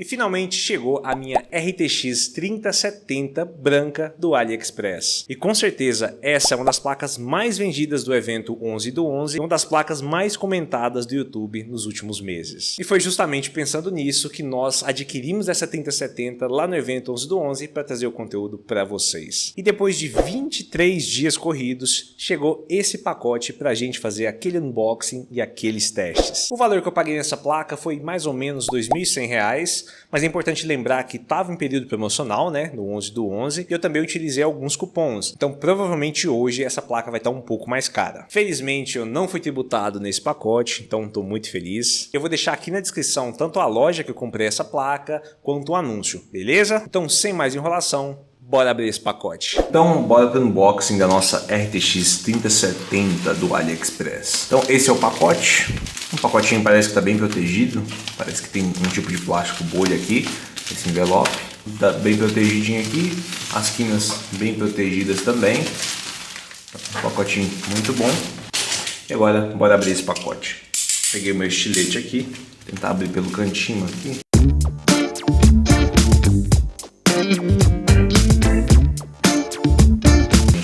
E finalmente chegou a minha RTX 3070 branca do AliExpress. E com certeza essa é uma das placas mais vendidas do evento 11/11 e uma das placas mais comentadas do YouTube nos últimos meses. E foi justamente pensando nisso que nós adquirimos essa 3070 lá no evento 11/11 para trazer o conteúdo para vocês. E depois de 23 dias corridos, chegou esse pacote para a gente fazer aquele unboxing e aqueles testes. O valor que eu paguei nessa placa foi mais ou menos R$ 2.100, mas é importante lembrar que estava em período promocional, né, no 11/11, e eu também utilizei alguns cupons. Então provavelmente hoje essa placa vai estar um pouco mais cara. Felizmente eu não fui tributado nesse pacote, então estou muito feliz. Eu vou deixar aqui na descrição tanto a loja que eu comprei essa placa, quanto o anúncio, beleza? Então sem mais enrolação, bora abrir esse pacote. Então bora para o unboxing da nossa RTX 3070 do AliExpress. Então esse é o pacote. Um pacotinho parece que está bem protegido. Parece que tem um tipo de plástico bolha aqui. Esse envelope está bem protegidinho aqui. As quinas bem protegidas também. Um pacotinho muito bom. E agora bora abrir esse pacote. Peguei o meu estilete aqui. Tentar abrir pelo cantinho aqui.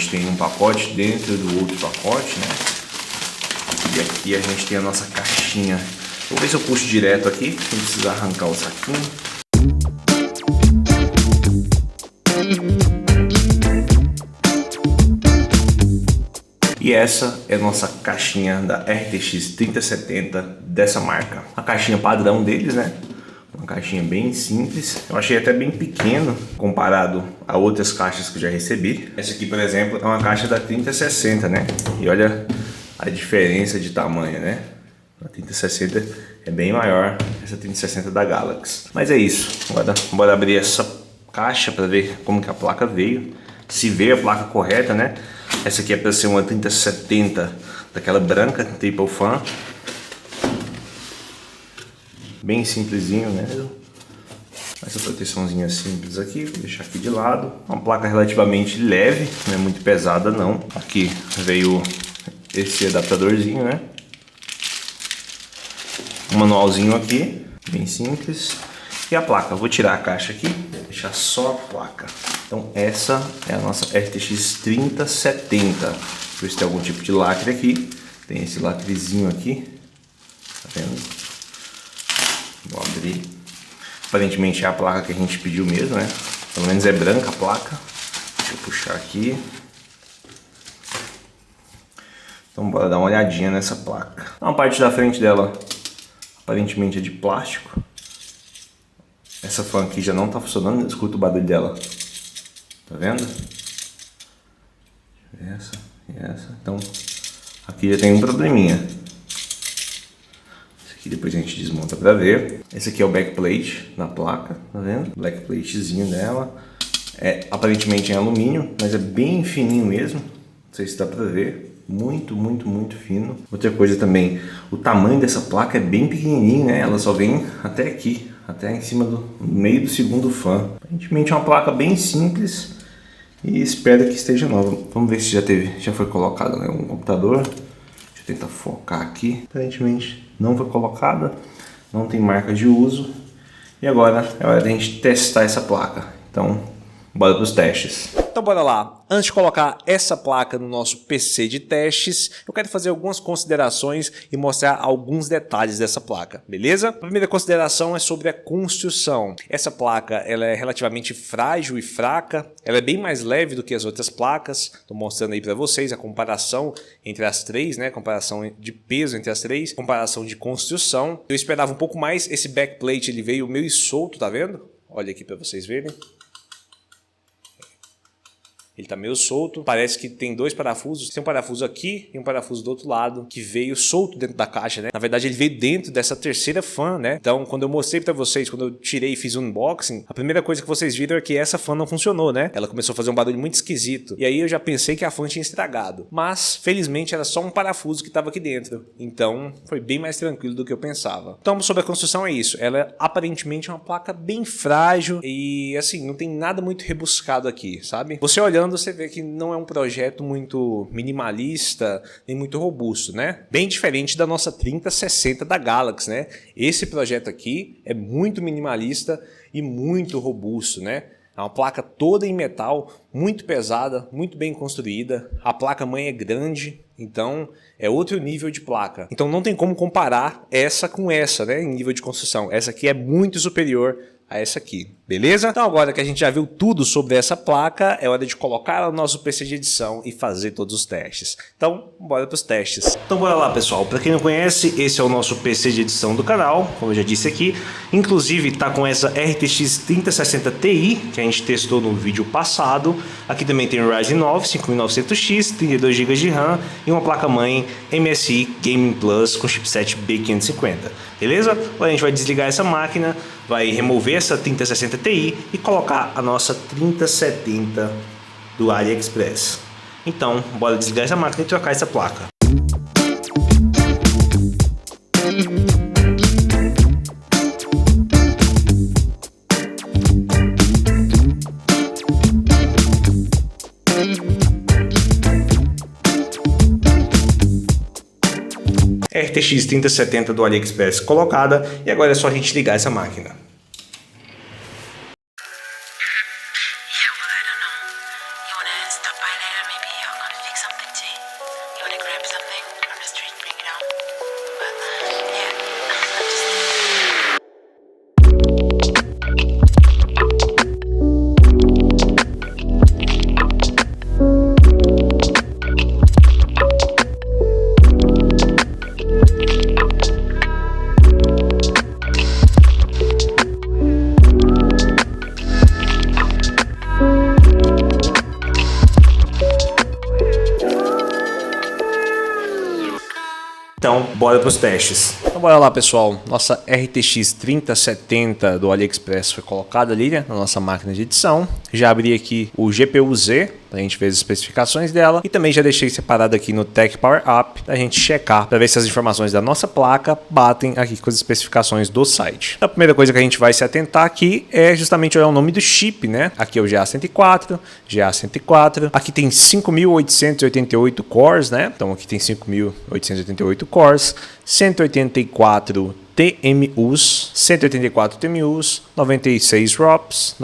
Tem um pacote dentro do outro pacote, né? E aqui a gente tem a nossa caixinha. Vou ver se eu puxo direto aqui, sem precisar arrancar o saquinho. E essa é a nossa caixinha da RTX 3070 dessa marca. A caixinha padrão deles, né? Uma caixinha bem simples, eu achei até bem pequeno comparado a outras caixas que eu já recebi. Essa aqui, por exemplo, é uma caixa da 3060, né? E olha a diferença de tamanho, né? A 3060 é bem maior que essa 3060 da Galaxy. Mas é isso, agora bora abrir essa caixa para ver como que a placa veio. Se veio a placa correta, né? Essa aqui é para ser uma 3070 daquela branca, Triple Fan. Bem simplesinho mesmo. Essa proteçãozinha simples aqui, vou deixar aqui de lado. Uma placa relativamente leve, não é muito pesada não. Aqui veio esse adaptadorzinho, né? Um manualzinho aqui, bem simples. E a placa, vou tirar a caixa aqui, deixar só a placa. Então essa é a nossa RTX 3070. Ver se tem algum tipo de lacre aqui. Tem esse lacrezinho aqui, tá vendo? Vou abrir. Aparentemente é a placa que a gente pediu mesmo, né? Pelo menos é branca a placa. Deixa eu puxar aqui. Então bora dar uma olhadinha nessa placa. Uma parte da frente dela aparentemente é de plástico. Essa fan aqui já não tá funcionando, escuta o barulho dela. Tá vendo? Essa e essa. Então aqui já tem um probleminha. E depois a gente desmonta para ver. Esse aqui é o backplate da placa, tá vendo? Backplatezinho dela. É aparentemente em alumínio, mas é bem fininho mesmo. Não sei se dá para ver. Muito, muito, muito fino. Outra coisa também, o tamanho dessa placa é bem pequenininho, né? Ela só vem até aqui, até em cima do meio do segundo fan. Aparentemente é uma placa bem simples e espero que esteja nova. Vamos ver se já foi colocado, né? Um computador. Deixa eu tentar focar aqui. Aparentemente não foi colocada, não tem marca de uso. E agora é hora da gente testar essa placa. Então, bora para os testes. Então bora lá. Antes de colocar essa placa no nosso PC de testes, eu quero fazer algumas considerações e mostrar alguns detalhes dessa placa, beleza? A primeira consideração é sobre a construção. Essa placa ela é relativamente frágil e fraca, ela é bem mais leve do que as outras placas. Estou mostrando aí para vocês a comparação entre as três, né? Comparação de peso entre as três, comparação de construção. Eu esperava um pouco mais, esse backplate ele veio meio solto, tá vendo? Olha aqui para vocês verem. Ele tá meio solto, parece que tem dois parafusos, tem um parafuso aqui e um parafuso do outro lado, que veio solto dentro da caixa, né? Na verdade ele veio dentro dessa terceira fan, né? Então quando eu mostrei pra vocês, quando eu tirei e fiz o unboxing, a primeira coisa que vocês viram é que essa fan não funcionou, né? Ela começou a fazer um barulho muito esquisito, e aí eu já pensei que a fan tinha estragado, mas felizmente era só um parafuso que tava aqui dentro, então foi bem mais tranquilo do que eu pensava. Então sobre a construção é isso, ela é aparentemente uma placa bem frágil e assim, não tem nada muito rebuscado aqui, sabe? Você olhando olhando você vê que não é um projeto muito minimalista nem muito robusto, né? Bem diferente da nossa 3060 da Galaxy, né? Esse projeto aqui é muito minimalista e muito robusto, né? É uma placa toda em metal, muito pesada, muito bem construída. A placa-mãe é grande, então é outro nível de placa. Então não tem como comparar essa com essa, né, em nível de construção. Essa aqui é muito superior a essa aqui, beleza? Então agora que a gente já viu tudo sobre essa placa, é hora de colocar no nosso PC de edição e fazer todos os testes. Então, bora para os testes. Então bora lá, pessoal. Para quem não conhece, esse é o nosso PC de edição do canal, como eu já disse aqui. Inclusive está com essa RTX 3060 Ti, que a gente testou no vídeo passado. Aqui também tem o Ryzen 9 5900X, 32 GB de RAM e uma placa-mãe MSI Gaming Plus com chipset B550. Beleza? Agora a gente vai desligar essa máquina, vai remover essa 3060 Ti e colocar a nossa 3070 do AliExpress. Então, bora desligar essa máquina e trocar essa placa. RTX 3070 do AliExpress colocada e agora é só a gente ligar essa máquina. Então, bora para os testes. Então, bora lá, pessoal. Nossa RTX 3070 do AliExpress foi colocada ali, né, na nossa máquina de edição. Já abri aqui o GPU-Z, a gente fez as especificações dela. E também já deixei separado aqui no Tech Power Up, para a gente checar, para ver se as informações da nossa placa batem aqui com as especificações do site. A primeira coisa que a gente vai se atentar aqui é justamente olhar o nome do chip, né? Aqui é o GA104, GA104. Aqui tem 5.888 cores, né? Então aqui tem 5.888 cores, 184 TMUs, 184 TMUs, 96 ROPs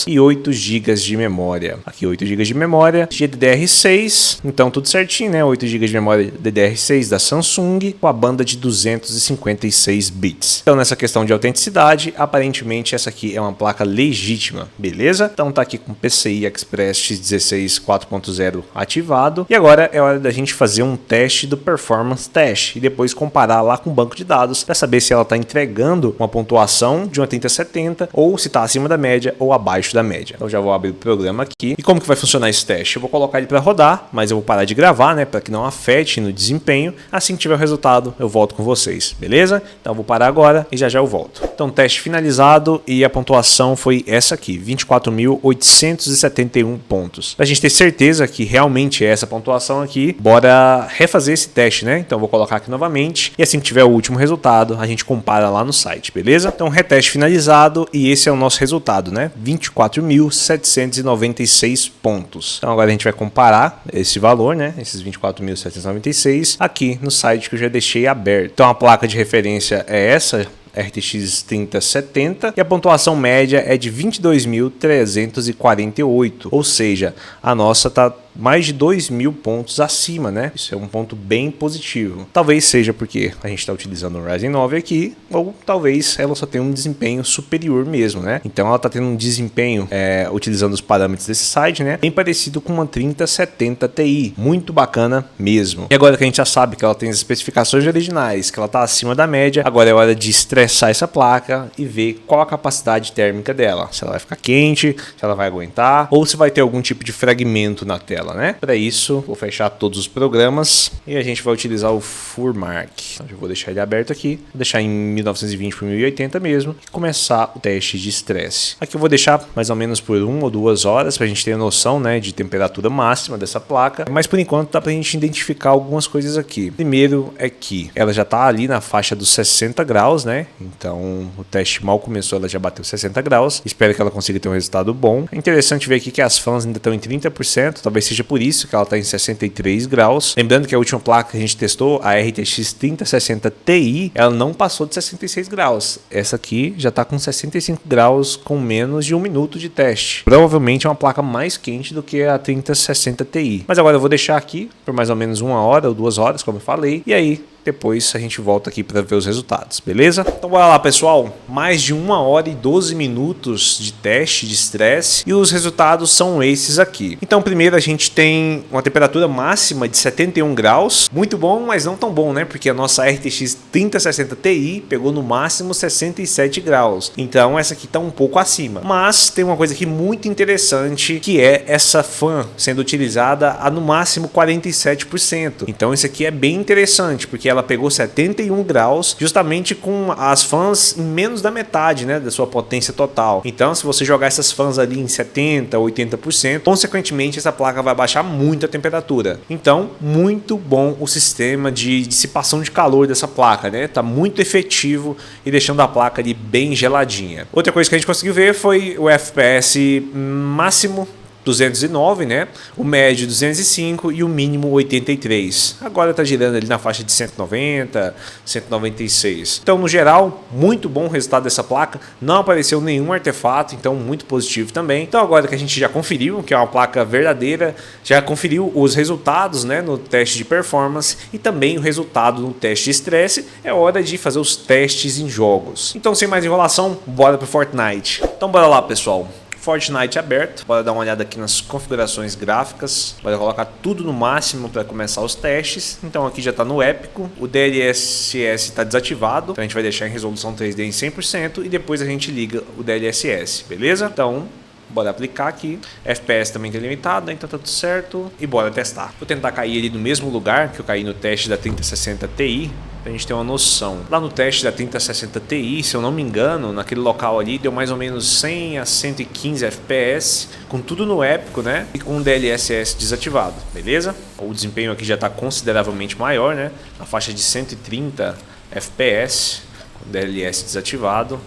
e 8 GB de memória. Aqui 8 GB de memória, GDDR6, então tudo certinho, né? 8 GB de memória DDR6 da Samsung com a banda de 256 bits. Então nessa questão de autenticidade, aparentemente essa aqui é uma placa legítima, beleza? Então tá aqui com PCI Express X16 4.0 ativado e agora é hora da gente fazer um teste do Performance Test e depois comparar lá com o banco de dados para saber se ela está entregando uma pontuação de uma 3070 ou se está acima da média ou abaixo da média. Então já vou abrir o programa aqui. E como que vai funcionar esse teste? Eu vou colocar ele para rodar, mas eu vou parar de gravar, né, para que não afete no desempenho. Assim que tiver o resultado, eu volto com vocês, beleza? Então eu vou parar agora e já eu volto. Então teste finalizado e a pontuação foi essa aqui, 24.871 pontos. Para a gente ter certeza que realmente é essa pontuação aqui, bora refazer esse teste, né? Então eu vou colocar aqui novamente e assim que tiver o último resultado, a gente compara lá no site, beleza? Então reteste finalizado e esse é o nosso resultado, né? 24.796 pontos. Então agora a gente vai comparar esse valor, né? Esses 24.796 aqui no site que eu já deixei aberto. Então a placa de referência é essa, RTX 3070, e a pontuação média é de 22.348, ou seja, a nossa tá mais de 2.000 pontos acima, né? Isso é um ponto bem positivo. Talvez seja porque a gente está utilizando o Ryzen 9 aqui, ou talvez ela só tenha um desempenho superior mesmo, né? Então ela está tendo um desempenho, utilizando os parâmetros desse site, né? Bem parecido com uma 3070 Ti, muito bacana mesmo. E agora que a gente já sabe que ela tem as especificações originais, que ela está acima da média, agora é hora de estressar essa placa e ver qual a capacidade térmica dela. Se ela vai ficar quente, se ela vai aguentar, ou se vai ter algum tipo de fragmento na tela. ela, né? Para isso, vou fechar todos os programas e a gente vai utilizar o Furmark. Então, eu vou deixar ele aberto aqui, vou deixar em 1920 por 1080 mesmo e começar o teste de estresse. Aqui eu vou deixar mais ou menos por 1 ou 2 horas para a gente ter a noção, né, de temperatura máxima dessa placa, mas por enquanto dá para a gente identificar algumas coisas aqui. Primeiro é que ela já está ali na faixa dos 60 graus, né? Então o teste mal começou, ela já bateu 60 graus. Espero que ela consiga ter um resultado bom. É interessante ver aqui que as fãs ainda estão em 30%, talvez seja por isso que ela está em 63 graus. Lembrando que a última placa que a gente testou, a RTX 3060 Ti, ela não passou de 66 graus. Essa aqui já está com 65 graus com menos de 1 minuto de teste. Provavelmente é uma placa mais quente do que a 3060 Ti. Mas agora eu vou deixar aqui por mais ou menos 1 hora ou 2 horas, como eu falei. E aí depois a gente volta aqui para ver os resultados, beleza? Então bora lá, pessoal. Mais de 1 hora e 12 minutos de teste de estresse e os resultados são esses aqui. Então primeiro a gente tem uma temperatura máxima de 71 graus. Muito bom, mas não tão bom, né? Porque a nossa RTX 3060 Ti pegou no máximo 67 graus. Então essa aqui tá um pouco acima. Mas tem uma coisa aqui muito interessante, que é essa fan sendo utilizada a no máximo 47%. Então isso aqui é bem interessante, porque ela pegou 71 graus justamente com as fãs em menos da metade, né, da sua potência total. Então se você jogar essas fãs ali em 70, 80%, consequentemente essa placa vai baixar muito a temperatura. Então muito bom o sistema de dissipação de calor dessa placa, né? Tá muito efetivo e deixando a placa ali bem geladinha. Outra coisa que a gente conseguiu ver foi o FPS máximo 209, né? O médio 205 e o mínimo 83. Agora tá girando ali na faixa de 190, 196. Então, no geral, muito bom o resultado dessa placa. Não apareceu nenhum artefato, então muito positivo também. Então, agora que a gente já conferiu que é uma placa verdadeira, já conferiu os resultados, né, no teste de performance e também o resultado no teste de estresse, é hora de fazer os testes em jogos. Então, sem mais enrolação, bora pro Fortnite. Então, bora lá, pessoal. Fortnite aberto, bora dar uma olhada aqui nas configurações gráficas, bora colocar tudo no máximo para começar os testes. Então aqui já está no épico, o DLSS está desativado, então a gente vai deixar em resolução 3D em 100% e depois a gente liga o DLSS, beleza? Então bora aplicar aqui, FPS também tem limitado, então tá tudo certo e bora testar. Vou tentar cair ele no mesmo lugar que eu caí no teste da 3060 Ti, pra gente ter uma noção. Lá no teste da 3060 Ti, se eu não me engano, naquele local ali deu mais ou menos 100 a 115 FPS, com tudo no épico, né? E com o DLSS desativado, beleza? O desempenho aqui já está consideravelmente maior, né? Na faixa de 130 FPS, com o DLSS desativado.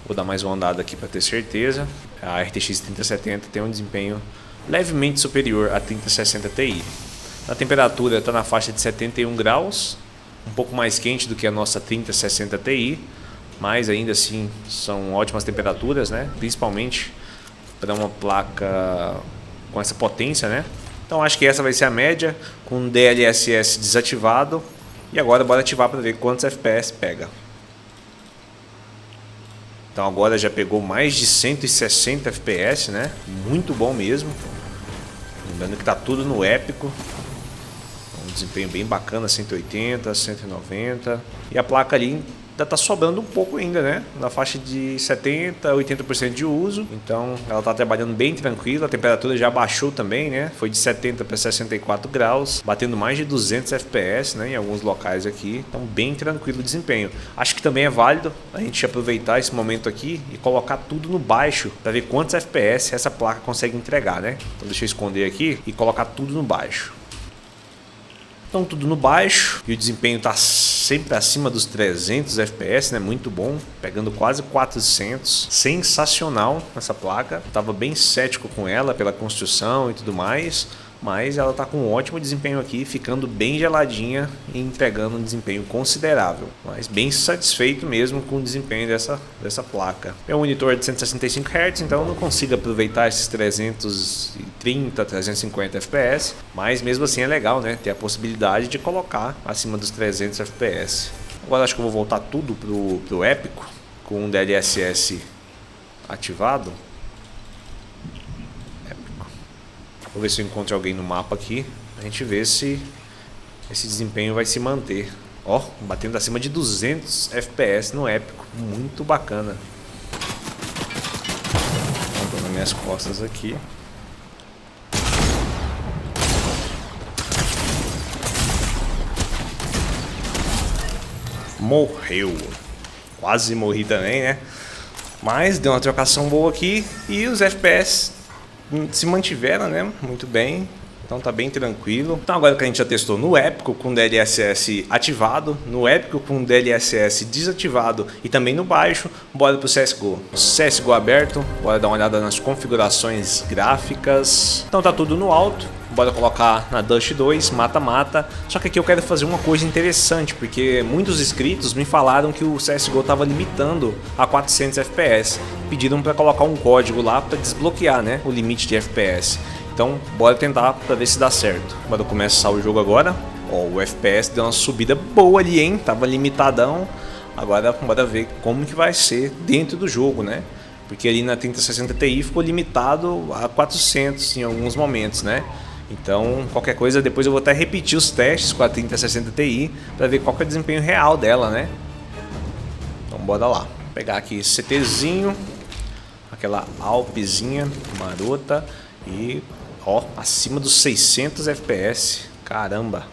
Vou dar mais uma andada aqui para ter certeza. A RTX 3070 tem um desempenho levemente superior à 3060 Ti. A temperatura está na faixa de 71 graus, um pouco mais quente do que a nossa 3060 Ti, mas ainda assim são ótimas temperaturas, né? Principalmente para uma placa com essa potência, né? Então acho que essa vai ser a média com DLSS desativado. E agora bora ativar para ver quantos FPS pega. Então agora já pegou mais de 160 FPS, né? Muito bom mesmo. Lembrando que está tudo no épico. Um desempenho bem bacana, 180, 190. E a placa ali ainda tá sobrando um pouco ainda, né? Na faixa de 70, 80% de uso. Então ela tá trabalhando bem tranquila. A temperatura já baixou também, né? Foi de 70 para 64 graus, batendo mais de 200 FPS, né? Em alguns locais aqui. Então bem tranquilo o desempenho. Acho que também é válido a gente aproveitar esse momento aqui e colocar tudo no baixo para ver quantos FPS essa placa consegue entregar, né? Então deixa eu esconder aqui e colocar tudo no baixo. Então tudo no baixo e o desempenho está sempre acima dos 300 FPS, né? Muito bom, pegando quase 400. Sensacional essa placa. Estava bem cético com ela pela construção e tudo mais, mas ela está com um ótimo desempenho aqui, ficando bem geladinha e entregando um desempenho considerável. Mas bem satisfeito mesmo com o desempenho dessa placa. Meu monitor é de 165 Hz, então eu não consigo aproveitar esses 330, 350 FPS, mas mesmo assim é legal, né? Ter a possibilidade de colocar acima dos 300 FPS. Agora acho que eu vou voltar tudo pro épico, com o DLSS ativado. Vou ver se eu encontro alguém no mapa aqui. A gente vê se esse desempenho vai se manter. Ó, batendo acima de 200 FPS no épico. Muito bacana. Estou nas minhas costas aqui. morreu. Quase morri também, né? Mas deu uma trocação boa aqui e os FPS se mantiveram, né? Muito bem. Então tá bem tranquilo. Então agora que a gente já testou no épico com DLSS ativado, no épico com DLSS desativado e também no baixo, bora pro CSGO. CSGO aberto, bora dar uma olhada nas configurações gráficas. Então tá tudo no alto. Bora colocar na Dust 2, mata-mata. Só que aqui eu quero fazer uma coisa interessante, porque muitos inscritos me falaram que o CSGO estava limitando a 400 FPS. Pediram para colocar um código lá para desbloquear, né, o limite de FPS. Então bora tentar para ver se dá certo. Bora começar o jogo agora. Ó, o FPS deu uma subida boa ali, hein? Tava limitadão. Agora bora ver como que vai ser dentro do jogo, né? Porque ali na 3060 Ti ficou limitado a 400 em alguns momentos, né? Então, qualquer coisa, depois eu vou até repetir os testes com a 3060 Ti para ver qual que é o desempenho real dela, né? Então, bora lá. Vou pegar aqui CTzinho, aquela Alpzinha marota e, ó, acima dos 600 FPS. Caramba!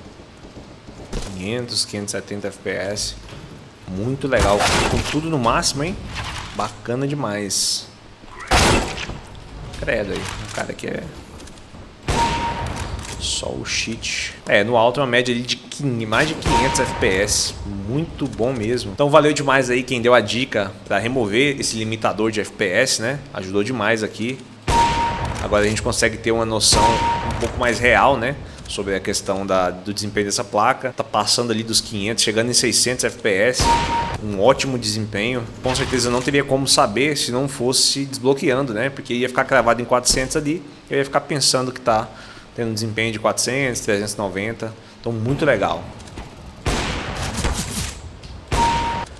500, 570 FPS. Muito legal. Com tudo no máximo, hein? Bacana demais. Credo aí. O cara aqui é... só o cheat. No alto é uma média ali de mais de 500 FPS. Muito bom mesmo. Então valeu demais aí quem deu a dica para remover esse limitador de FPS, né? Ajudou demais aqui. Agora a gente consegue ter uma noção um pouco mais real, né? Sobre a questão do desempenho dessa placa. Tá passando ali dos 500, chegando em 600 FPS. Um ótimo desempenho. Com certeza não teria como saber se não fosse desbloqueando, né? Porque ia ficar cravado em 400 ali. Eu ia ficar pensando que tá tendo um desempenho de 400, 390, então muito legal.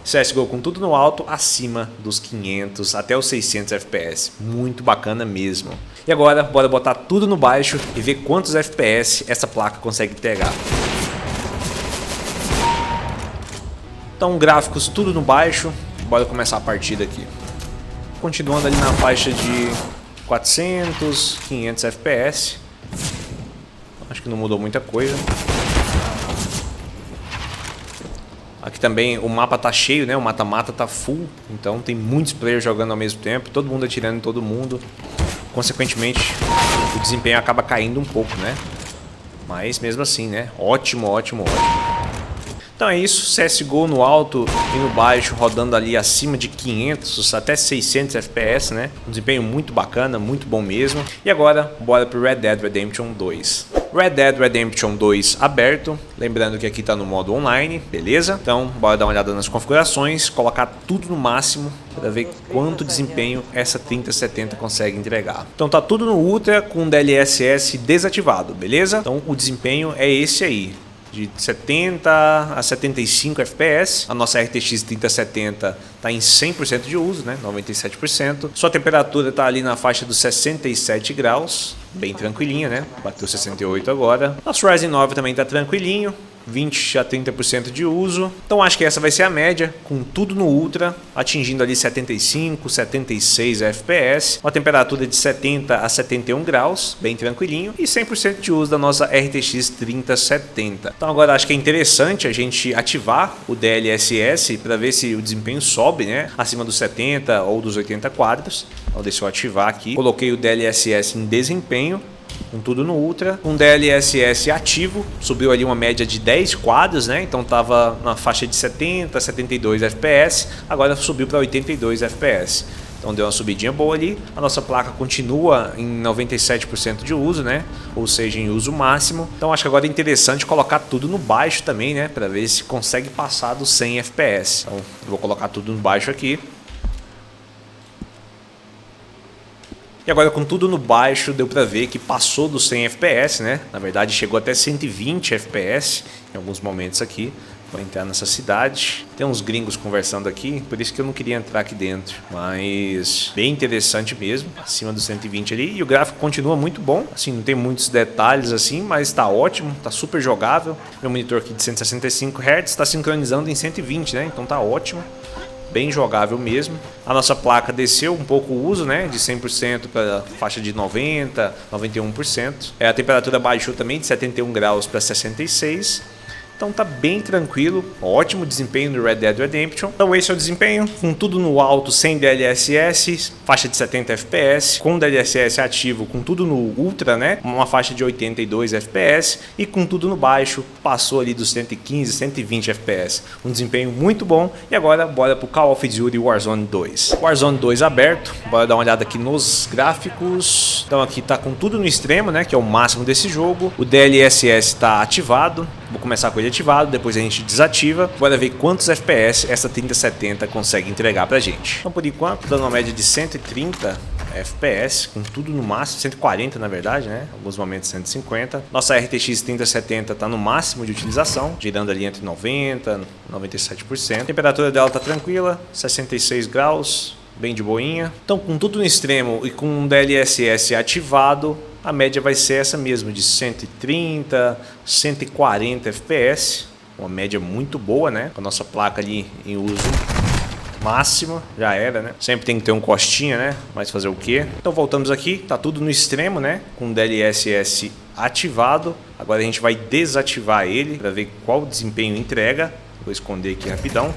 CSGO com tudo no alto, acima dos 500 até os 600 FPS, muito bacana mesmo. E agora, bora botar tudo no baixo e ver quantos FPS essa placa consegue pegar. Então, gráficos tudo no baixo, bora começar a partida aqui. Continuando ali na faixa de 400, 500 FPS. Acho que não mudou muita coisa. Aqui também o mapa tá cheio, né? O mata-mata tá full. Então tem muitos players jogando ao mesmo tempo. Todo mundo atirando em todo mundo. Consequentemente, o desempenho acaba caindo um pouco, né? Mas mesmo assim, né? Ótimo, ótimo, ótimo. Então é isso, CSGO no alto e no baixo, rodando ali acima de 500 até 600 FPS, né? Um desempenho muito bacana, muito bom mesmo. E agora, bora pro Red Dead Redemption 2. Red Dead Redemption 2 aberto, lembrando que aqui tá no modo online, beleza? Então, bora dar uma olhada nas configurações, colocar tudo no máximo para ver quanto desempenho essa 3070 consegue entregar. Então tá tudo no Ultra com DLSS desativado, beleza? Então o desempenho é esse aí. De 70 a 75 FPS. A nossa RTX 3070 está em 100% de uso, né? 97%. Sua temperatura está ali na faixa dos 67 graus, bem tranquilinha, né? Bateu 68 agora. Nosso Ryzen 9 também está tranquilinho, 20 a 30% de uso. Então acho que essa vai ser a média, com tudo no Ultra, atingindo ali 75, 76 FPS, uma temperatura de 70 a 71 graus, bem tranquilinho, e 100% de uso da nossa RTX 3070. Então agora acho que é interessante a gente ativar o DLSS para ver se o desempenho sobe, né, acima dos 70 ou dos 80 quadros. Então deixa eu ativar aqui. Coloquei o DLSS em desempenho, com tudo no Ultra, com DLSS ativo, subiu ali uma média de 10 quadros, né? Então tava na faixa de 70, 72 FPS, agora subiu para 82 FPS. Então deu uma subidinha boa ali. A nossa placa continua em 97% de uso, né? Ou seja, em uso máximo. Então acho que agora é interessante colocar tudo no baixo também, né? Para ver se consegue passar dos 100 FPS. Então eu vou colocar tudo no baixo aqui. E agora com tudo no baixo deu pra ver que passou dos 100 FPS, né? Na verdade chegou até 120 FPS em alguns momentos aqui. Vou entrar nessa cidade. Tem uns gringos conversando aqui, por isso que eu não queria entrar aqui dentro. Mas bem interessante mesmo, acima dos 120 ali. E o gráfico continua muito bom, assim, não tem muitos detalhes assim, mas tá ótimo, tá super jogável. Meu monitor aqui de 165 Hz tá sincronizando em 120, né? Então tá ótimo. Bem jogável mesmo. A nossa placa desceu um pouco o uso, né, de 100% para faixa de 90, 91%. A temperatura baixou também de 71 graus para 66. então tá bem tranquilo, ótimo desempenho no Red Dead Redemption. Então esse é o desempenho, com tudo no alto, sem DLSS, faixa de 70 FPS, com DLSS ativo, com tudo no Ultra, né, uma faixa de 82 FPS, e com tudo no baixo, passou ali dos 115, 120 FPS. Um desempenho muito bom. E agora bora pro Call of Duty Warzone 2. Warzone 2 aberto, bora dar uma olhada aqui nos gráficos. Então aqui tá com tudo no extremo, né, que é o máximo desse jogo. O DLSS tá ativado. Vou começar com ele ativado, depois a gente desativa. Bora ver quantos FPS essa 3070 consegue entregar pra gente. Então por enquanto, dando uma média de 130 FPS, com tudo no máximo, 140 na verdade, né? Alguns momentos 150. Nossa RTX 3070 tá no máximo de utilização, girando ali entre 90% e 97%. A temperatura dela tá tranquila, 66 graus, bem de boinha. Então com tudo no extremo e com um DLSS ativado, a média vai ser essa mesmo, de 130, 140 FPS. Uma média muito boa, né? Com a nossa placa ali em uso máxima, já era, né? Sempre tem que ter um costinha, né? Mas fazer o quê? Então voltamos aqui, tá tudo no extremo, né? Com DLSS ativado. Agora a gente vai desativar ele para ver qual desempenho entrega. Vou esconder aqui rapidão.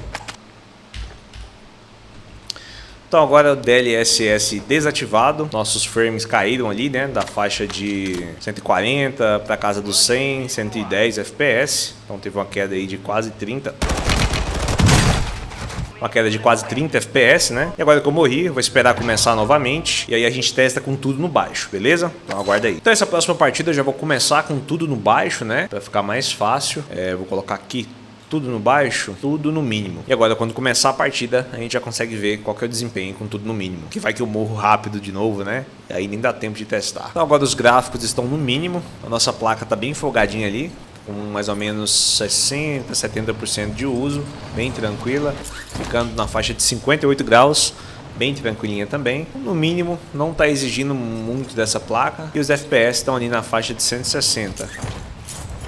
Então agora o DLSS desativado, nossos frames caíram ali, né, da faixa de 140 para casa dos 100, 110 FPS. Então teve uma queda aí de quase 30. Uma queda de quase 30 FPS, né? E agora que eu morri, eu vou esperar começar novamente. E aí a gente testa com tudo no baixo, beleza? Então aguarda aí. Então essa próxima partida eu já vou começar com tudo no baixo, né? Pra ficar mais fácil. Vou colocar aqui tudo no baixo, tudo no mínimo. E agora quando começar a partida, a gente já consegue ver qual que é o desempenho com tudo no mínimo. Que vai que eu morro rápido de novo, né? E aí nem dá tempo de testar. Então agora os gráficos estão no mínimo. A nossa placa tá bem folgadinha ali, com mais ou menos 60%, 70% de uso, bem tranquila, ficando na faixa de 58 graus, bem tranquilinha também. No mínimo, não está exigindo muito dessa placa, e os FPS estão ali na faixa de 160.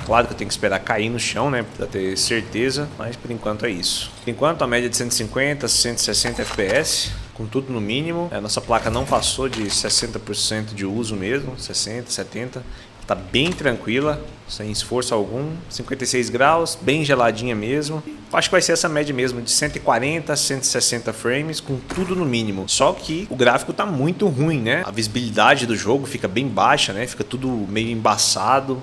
Claro que eu tenho que esperar cair no chão, né, para ter certeza, mas por enquanto é isso. Por enquanto a média de 150, 160 FPS, com tudo no mínimo. A nossa placa não passou de 60% de uso mesmo, 60, 70. Tá bem tranquila, sem esforço algum, 56 graus, bem geladinha mesmo. Acho que vai ser essa média mesmo, de 140 a 160 frames, com tudo no mínimo. Só que o gráfico tá muito ruim, né? A visibilidade do jogo fica bem baixa, né? Fica tudo meio embaçado.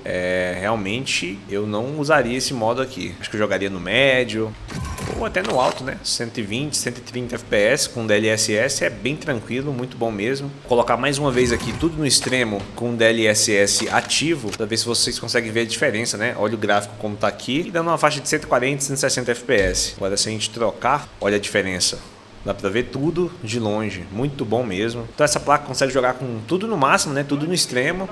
Realmente eu não usaria esse modo aqui. Acho que eu jogaria no médio, ou até no alto, né? 120, 130 FPS com DLSS é bem tranquilo, muito bom mesmo. Vou colocar mais uma vez aqui tudo no extremo com DLSS ativo, para ver se vocês conseguem ver a diferença, né? Olha o gráfico como tá aqui, e dando uma faixa de 140, 160 FPS. Agora se a gente trocar, olha a diferença. Dá pra ver tudo de longe, muito bom mesmo. Então essa placa consegue jogar com tudo no máximo, né? Tudo no extremo.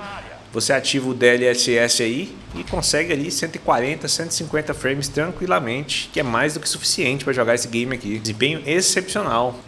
Você ativa o DLSS aí e consegue ali 140, 150 frames tranquilamente, que é mais do que suficiente para jogar esse game aqui. Desempenho excepcional.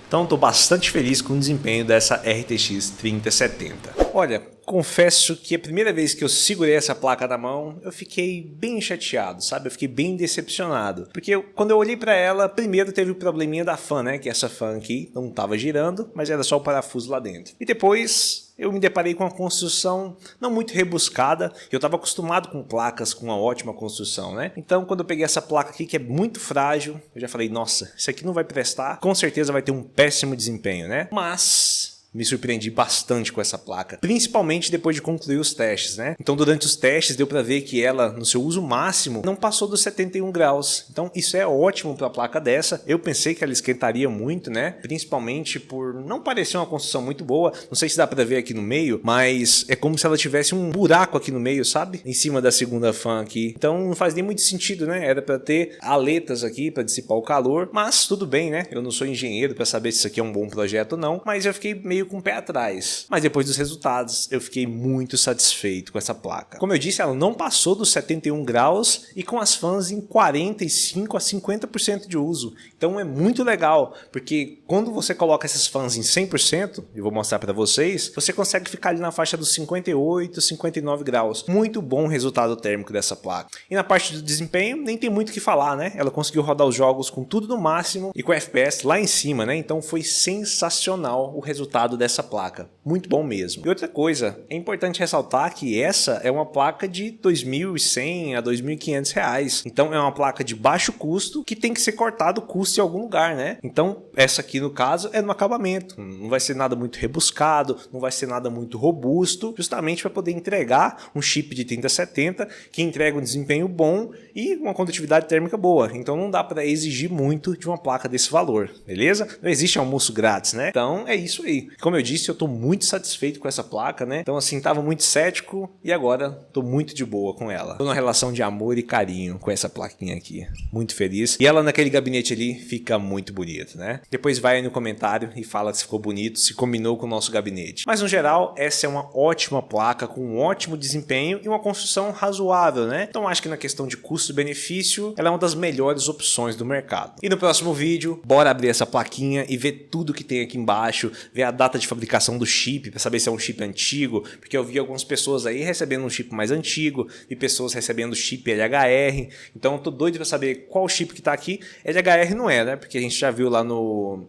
Então estou bastante feliz com o desempenho dessa RTX 3070. Olha, confesso que a primeira vez que eu segurei essa placa na mão, eu fiquei bem chateado, sabe? Eu fiquei bem decepcionado. Porque quando eu olhei para ela, primeiro teve o probleminha da fan, né? Que essa fan aqui não estava girando, mas era só o parafuso lá dentro. E depois eu me deparei com uma construção não muito rebuscada. Eu estava acostumado com placas com uma ótima construção, né? Então quando eu peguei essa placa aqui que é muito frágil, eu já falei, nossa, isso aqui não vai prestar. Com certeza vai ter um péssimo desempenho, né? Mas me surpreendi bastante com essa placa, principalmente depois de concluir os testes, né? Então durante os testes deu para ver que ela, no seu uso máximo, não passou dos 71 graus. Então isso é ótimo para a placa dessa. Eu pensei que ela esquentaria muito, né? Principalmente por não parecer uma construção muito boa. Não sei se dá para ver aqui no meio, mas é como se ela tivesse um buraco aqui no meio, sabe? Em cima da segunda fan aqui. Então não faz nem muito sentido, né? Era para ter aletas aqui para dissipar o calor, mas tudo bem, né? Eu não sou engenheiro para saber se isso aqui é um bom projeto ou não, mas eu fiquei meio com o pé atrás. Mas depois dos resultados, eu fiquei muito satisfeito com essa placa. Como eu disse, ela não passou dos 71 graus e com as fãs em 45 a 50% de uso. Então é muito legal, porque quando você coloca essas fãs em 100%, eu vou mostrar para vocês, você consegue ficar ali na faixa dos 58, 59 graus. Muito bom o resultado térmico dessa placa. E na parte do desempenho, nem tem muito o que falar, né? Ela conseguiu rodar os jogos com tudo no máximo e com FPS lá em cima, né? Então foi sensacional o resultado estado dessa placa. Muito bom mesmo. E outra coisa, é importante ressaltar que essa é uma placa de R$ 2.100 a R$ 2.500. Então é uma placa de baixo custo que tem que ser cortado o custo em algum lugar, né? Então essa aqui no caso é no acabamento. Não vai ser nada muito rebuscado, não vai ser nada muito robusto, justamente para poder entregar um chip de 3070 que entrega um desempenho bom e uma condutividade térmica boa. Então não dá para exigir muito de uma placa desse valor, beleza? Não existe almoço grátis, né? Então é isso aí. Como eu disse, eu estou muito satisfeito com essa placa, né? Então assim, tava muito cético e agora estou muito de boa com ela. Tô numa relação de amor e carinho com essa plaquinha aqui. Muito feliz. E ela naquele gabinete ali fica muito bonito, né? Depois vai aí no comentário e fala se ficou bonito, se combinou com o nosso gabinete. Mas no geral, essa é uma ótima placa com um ótimo desempenho e uma construção razoável, né? Então acho que na questão de custo-benefício, ela é uma das melhores opções do mercado. E no próximo vídeo, bora abrir essa plaquinha e ver tudo que tem aqui embaixo, ver a data de fabricação do chip, para saber se é um chip antigo, porque eu vi algumas pessoas aí recebendo um chip mais antigo e pessoas recebendo chip LHR. Então eu tô doido para saber qual chip que tá aqui. LHR não é, né? Porque a gente já viu lá no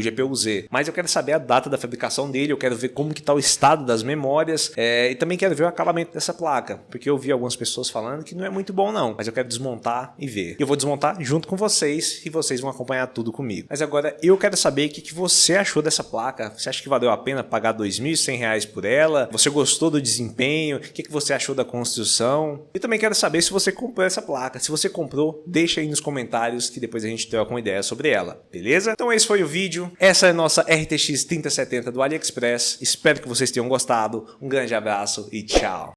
GPU-Z. Mas eu quero saber a data da fabricação dele, eu quero ver como que tá o estado das memórias e também quero ver o acabamento dessa placa, porque eu vi algumas pessoas falando que não é muito bom não, mas eu quero desmontar e ver. Eu vou desmontar junto com vocês e vocês vão acompanhar tudo comigo. Mas agora eu quero saber o que você achou dessa placa. Você acha que valeu a pena pagar R$ 2.100 por ela? Você gostou do desempenho? O que você achou da construção? Eu também quero saber se você comprou essa placa. Se você comprou, deixa aí nos comentários que depois a gente troca uma ideia sobre ela, beleza? Então esse foi o vídeo. Essa é a nossa RTX 3070 do AliExpress. Espero que vocês tenham gostado. Um grande abraço e tchau!